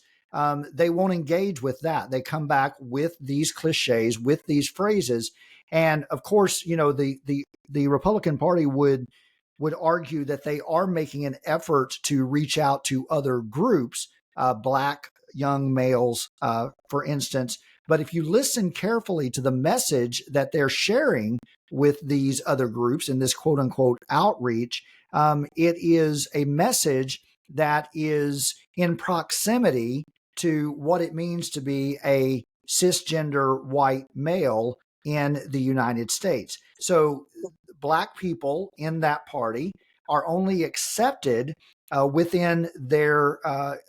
they won't engage with that. They come back with these cliches, with these phrases, and of course, you know, the Republican Party would argue that they are making an effort to reach out to other groups, black young males, for instance. But if you listen carefully to the message that they're sharing with these other groups in this quote unquote outreach, it is a message that is in proximity to what it means to be a cisgender white male in the United States. So black people in that party are only accepted within their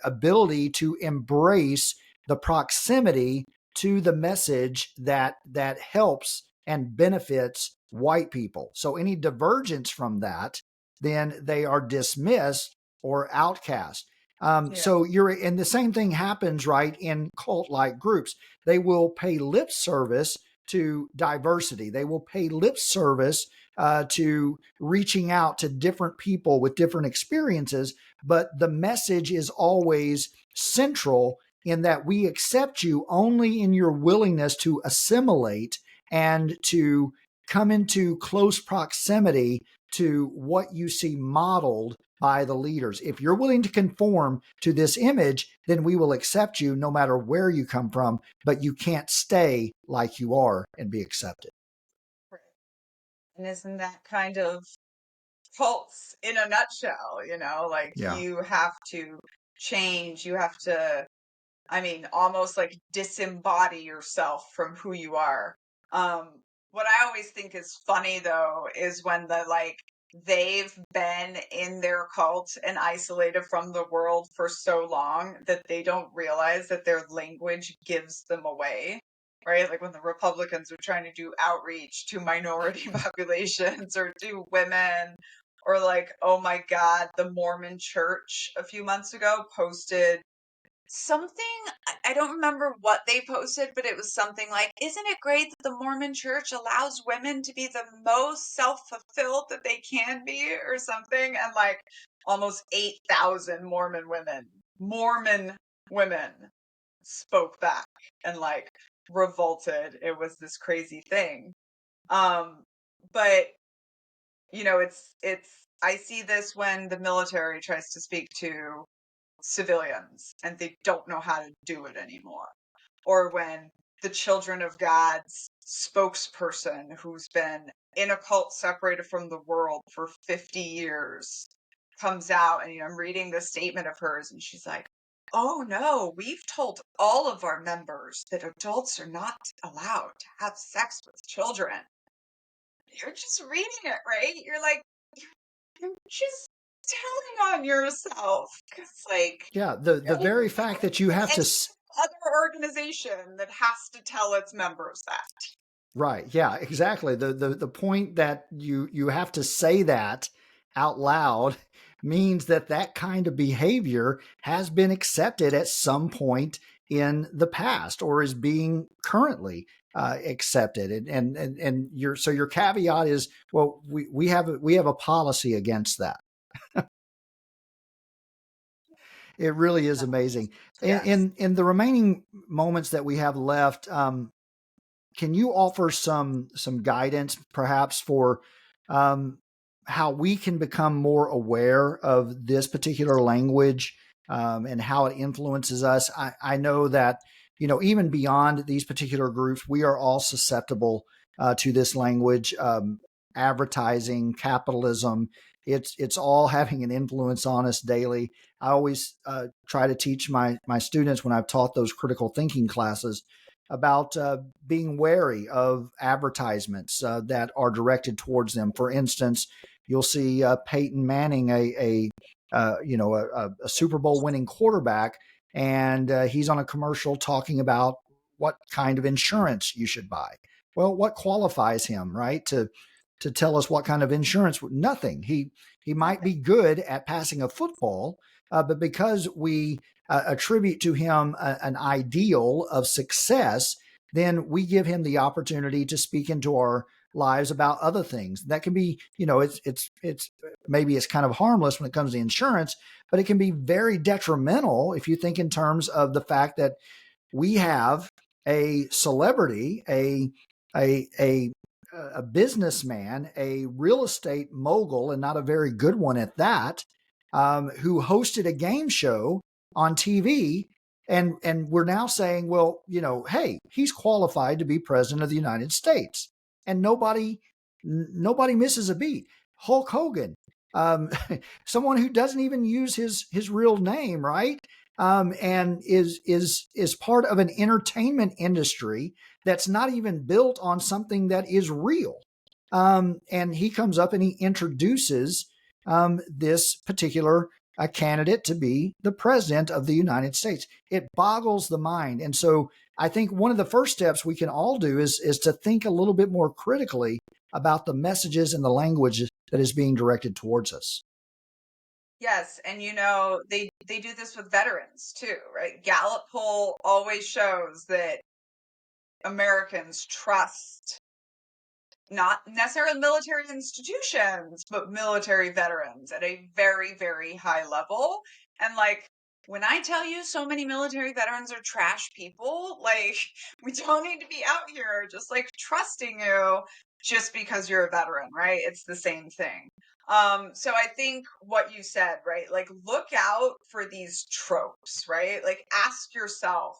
ability to embrace the proximity to the message that helps and benefits white people. So any divergence from that, then they are dismissed or outcast. Yeah. So you're, and the same thing happens, right, in cult-like groups. They will pay lip service to diversity. They will pay lip service to reaching out to different people with different experiences, but the message is always central in that we accept you only in your willingness to assimilate and to come into close proximity to what you see modeled by the leaders. If you're willing to conform to this image, then we will accept you no matter where you come from, but you can't stay like you are and be accepted. And isn't that kind of cults in a nutshell? You know, like Yeah. you have to change, you have to, I mean, almost like disembody yourself from who you are. What I always think is funny though is when the like they've been in their cult and isolated from the world for so long that they don't realize that their language gives them away. Right? Like when the Republicans are trying to do outreach to minority populations or to women, or like, oh my God, the Mormon church a few months ago posted something. I don't remember what they posted, but it was something like, isn't it great that the Mormon church allows women to be the most self-fulfilled that they can be, or something? And like almost 8,000 Mormon women spoke back and like revolted. It was this crazy thing. But you know, it's I see this when the military tries to speak to civilians and they don't know how to do it anymore. Or when the Children of God's spokesperson, who's been in a cult separated from the world for 50 years, comes out, and you know, I'm reading this statement of hers and she's like, oh no, we've told all of our members that adults are not allowed to have sex with children. You're just reading it, right? You're like, you're just telling on yourself. Because, like, Yeah, the very fact that you have to any other organization that has to tell its members that. right, yeah, exactly. The point that you have to say that out loud means that that kind of behavior has been accepted at some point in the past or is being currently accepted. And your so your caveat is, well, we have a policy against that. It really is amazing. Yes. In the remaining moments that we have left, can you offer some guidance, perhaps, for um, how we can become more aware of this particular language and how it influences us? I know that, you know, even beyond these particular groups, we are all susceptible to this language. Advertising, capitalism, it's all having an influence on us daily. I always try to teach my students when I've taught those critical thinking classes about being wary of advertisements that are directed towards them. For instance, you'll see Peyton Manning, a Super Bowl winning quarterback, and he's on a commercial talking about what kind of insurance you should buy. Well, what qualifies him, right, to tell us what kind of insurance? Nothing. He might be good at passing a football, but because we attribute to him an ideal of success, then we give him the opportunity to speak into our lives about other things that can be, it's maybe it's kind of harmless when it comes to insurance, but it can be very detrimental if you think in terms of the fact that we have a celebrity, a a businessman, a real estate mogul, and not a very good one at that, who hosted a game show on TV. And we're now saying, well, hey, he's qualified to be president of the United States, and nobody misses a beat. Hulk Hogan, um, someone who doesn't even use his real name, right? And is part of an entertainment industry that's not even built on something that is real. And he comes up and he introduces this particular candidate to be the president of the United States. It boggles the mind. And so I think one of the first steps we can all do is to think a little bit more critically about the messages and the language that is being directed towards us. Yes, and they do this with veterans too, right? Gallup poll always shows that Americans trust not necessarily military institutions, but military veterans at a very, very high level. And like, when I tell you so many military veterans are trash people, like, we don't need to be out here just like trusting you just because you're a veteran, right? It's the same thing. So I think what you said, right? Like, look out for these tropes, right? Like, ask yourself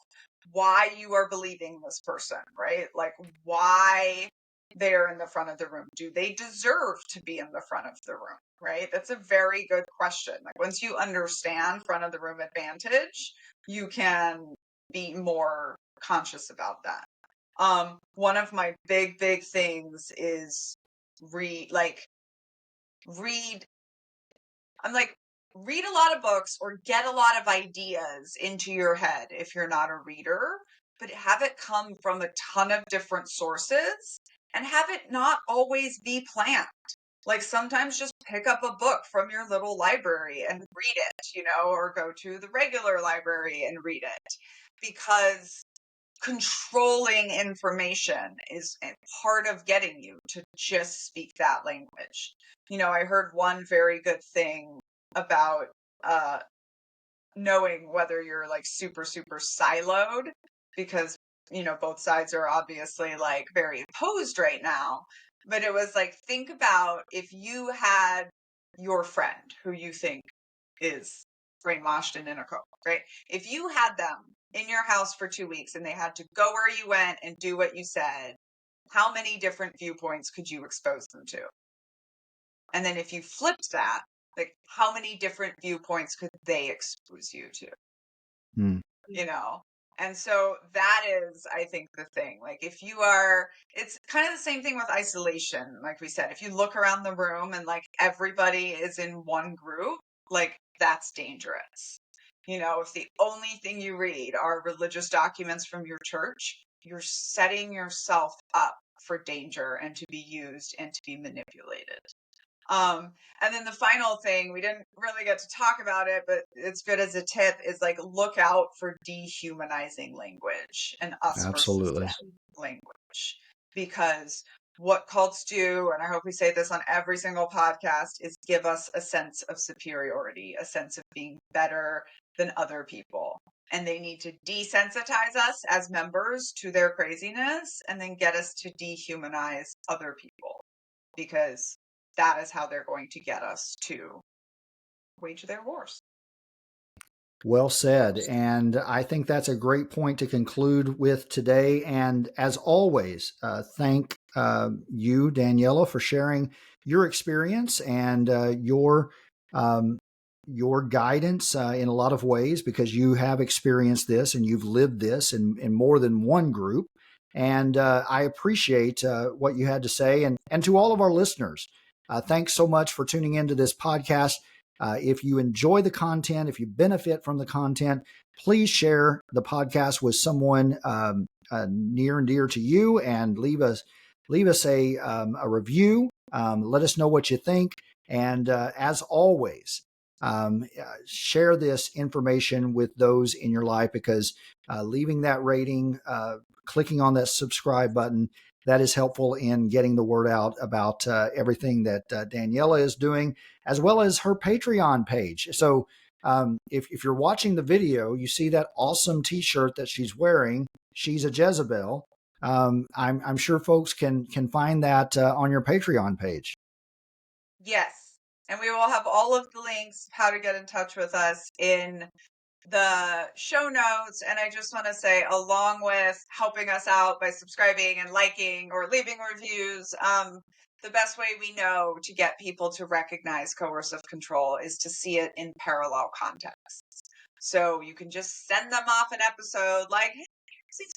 why you are believing this person, right? Like, why they're in the front of the room. Do they deserve to be in the front of the room? Right? That's a very good question. Like, once you understand front of the room advantage, you can be more conscious about that. One of my big things is read read I'm like, read a lot of books or get a lot of ideas into your head if you're not a reader, but have it come from a ton of different sources and have it not always be planned. Like, sometimes just pick up a book from your little library and read it, or go to the regular library and read it, because controlling information is a part of getting you to just speak that language. I heard one very good thing about uh, knowing whether you're like super, super siloed, because, both sides are obviously like very opposed right now. But it was like, think about if you had your friend who you think is brainwashed and in a coma, right? If you had them in your house for 2 weeks and they had to go where you went and do what you said, how many different viewpoints could you expose them to? And then if you flipped that, like, how many different viewpoints could they expose you to? Hmm. you know and so that is, I think, the thing. Like, if you are, it's kind of the same thing with isolation. Like we said, if you look around the room and like everybody is in one group, like, that's dangerous. If the only thing you read are religious documents from your church, you're setting yourself up for danger and to be used and to be manipulated. And then the final thing, we didn't really get to talk about it, but it's good as a tip, is like, look out for dehumanizing language and us versus Absolutely. them language. Because what cults do, and I hope we say this on every single podcast, is give us a sense of superiority, a sense of being better than other people. And they need to desensitize us as members to their craziness and then get us to dehumanize other people, because that is how they're going to get us to wage their wars. Well said. And I think that's a great point to conclude with today. And as always, thank you, Daniela, for sharing your experience and um, your guidance in a lot of ways, because you have experienced this and you've lived this in more than one group. And I appreciate what you had to say. And to all of our listeners, thanks so much for tuning into this podcast. If you enjoy the content, if you benefit from the content, please share the podcast with someone near and dear to you, and leave us a review. Let us know what you think, and as always, share this information with those in your life, because leaving that rating, clicking on that subscribe button, that is helpful in getting the word out about everything that Daniela is doing, as well as her Patreon page. So if you're watching the video, you see that awesome T-shirt that she's wearing. She's a Jezebel. I'm sure folks can find that on your Patreon page. Yes. And we will have all of the links, how to get in touch with us, in the show notes. And I just want to say, along with helping us out by subscribing and liking or leaving reviews, the best way we know to get people to recognize coercive control is to see it in parallel contexts. So you can just send them off an episode like, hey, these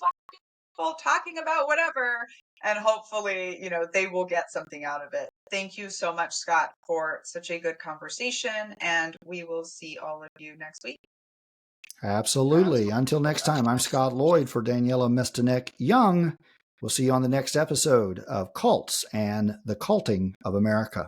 people talking about whatever, and hopefully, they will get something out of it. Thank you so much, Scott, for such a good conversation, and we will see all of you next week. Absolutely. Until next time, I'm Scott Loyd for Daniella Mestyanek Young. We'll see you on the next episode of Cults and the Culting of America.